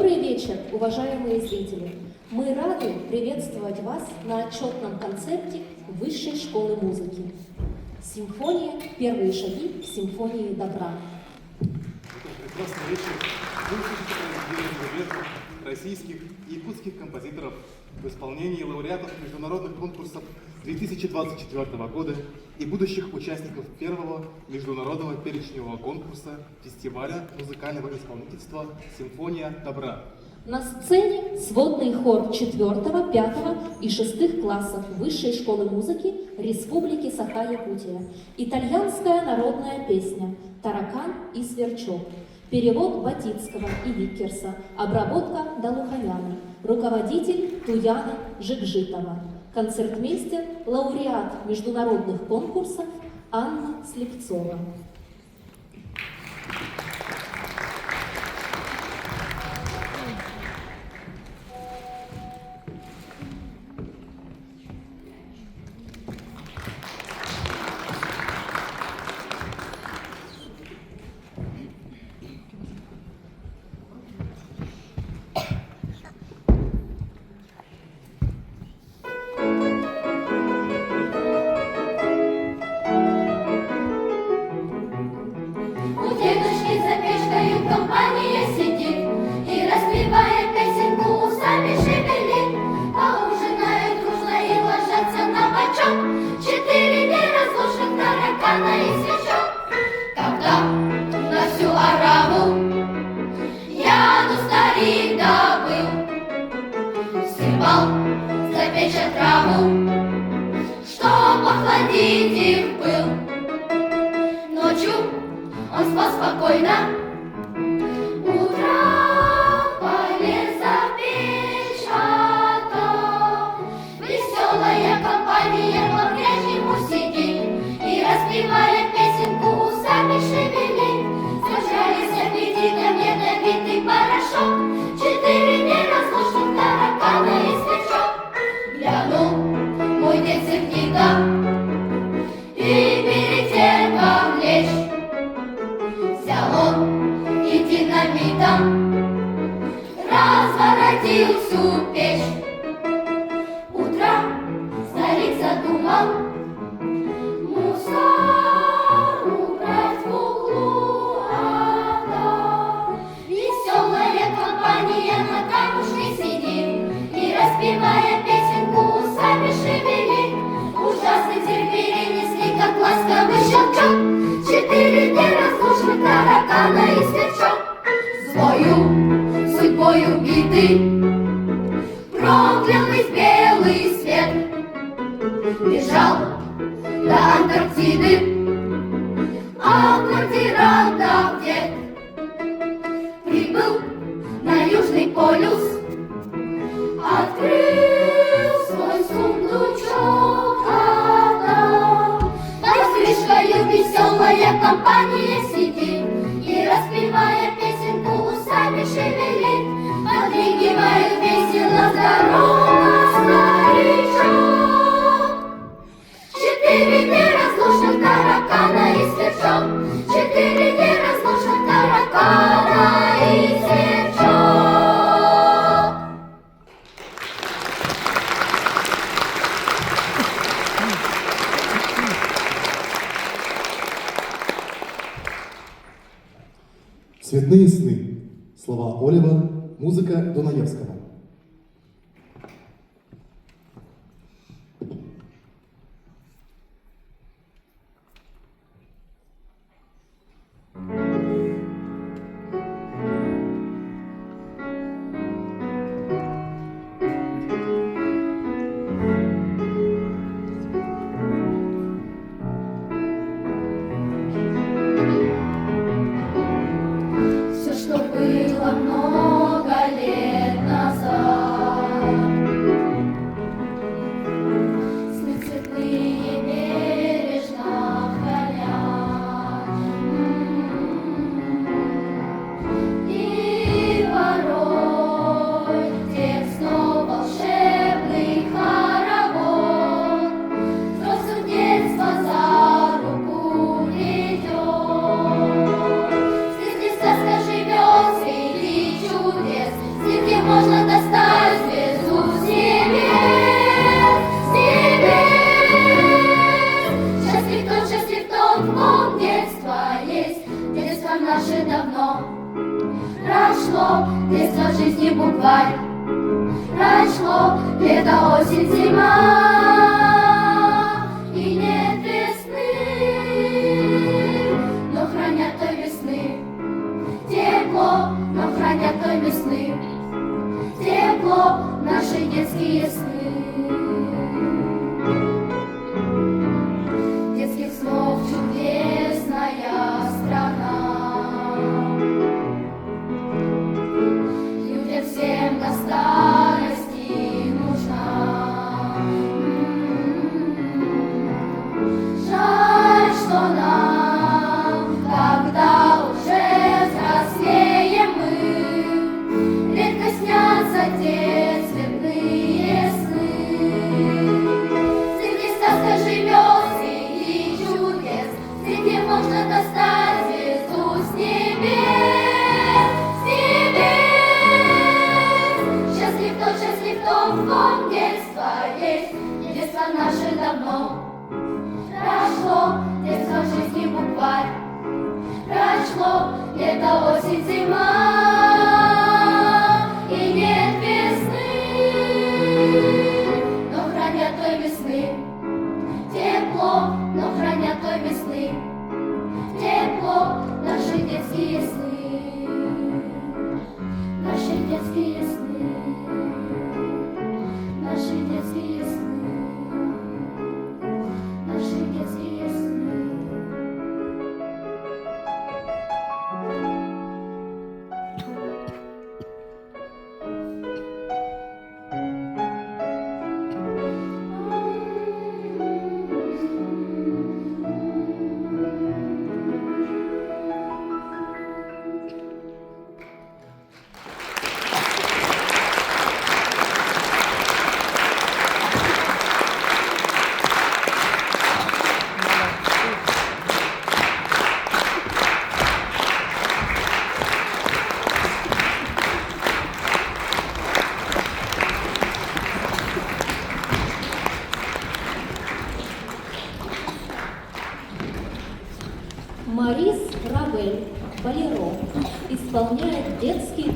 Добрый вечер, уважаемые зрители! Мы рады приветствовать вас на отчетном концерте Высшей школы музыки. Симфония «Первые шаги к симфонии добра». Прекрасный вечер. Вы услышите произведения известных российских и якутских композиторов в исполнении лауреатов международных конкурсов 2024 года и будущих участников первого международного перечневого конкурса фестиваля музыкального исполнительства «Симфония добра». На сцене сводный хор 4, 5 и 6 классов Высшей школы музыки Республики Саха-Якутия. Итальянская народная песня «Таракан и сверчок». Перевод Батицкого и Виккерса. Обработка Далуханяна. Руководитель Туяна Жикжитова. Концертмейстер, лауреат международных конкурсов Анна Слепцова. «Цветные сны». Слова Олева, музыка Дунаевского. Все, что было много лет назад. букварь. Прошло лето, осень, зима, и нет весны, но хранят той весны тепло, но хранят той весны тепло наши детские сны. Детских снов чудесная страна, людям всем до старости нужна. Жаль, что нам, когда уже взрослеем мы, редко снятся те цветные сны. Среди сказка живет, среди чудес, среди можно достать звезду с небес, с небес. Счастлив тот, в ком детство есть, детство наше давно прошло, детство в жизни букварь. Прошло лето, осень, зима, и нет весны, но хранят той весны тепло, но хранят той весны тепло наши детские сны, наши детские сны, наши детские сны, наши детские сны. Марис Равель, Болеро, исполняет детский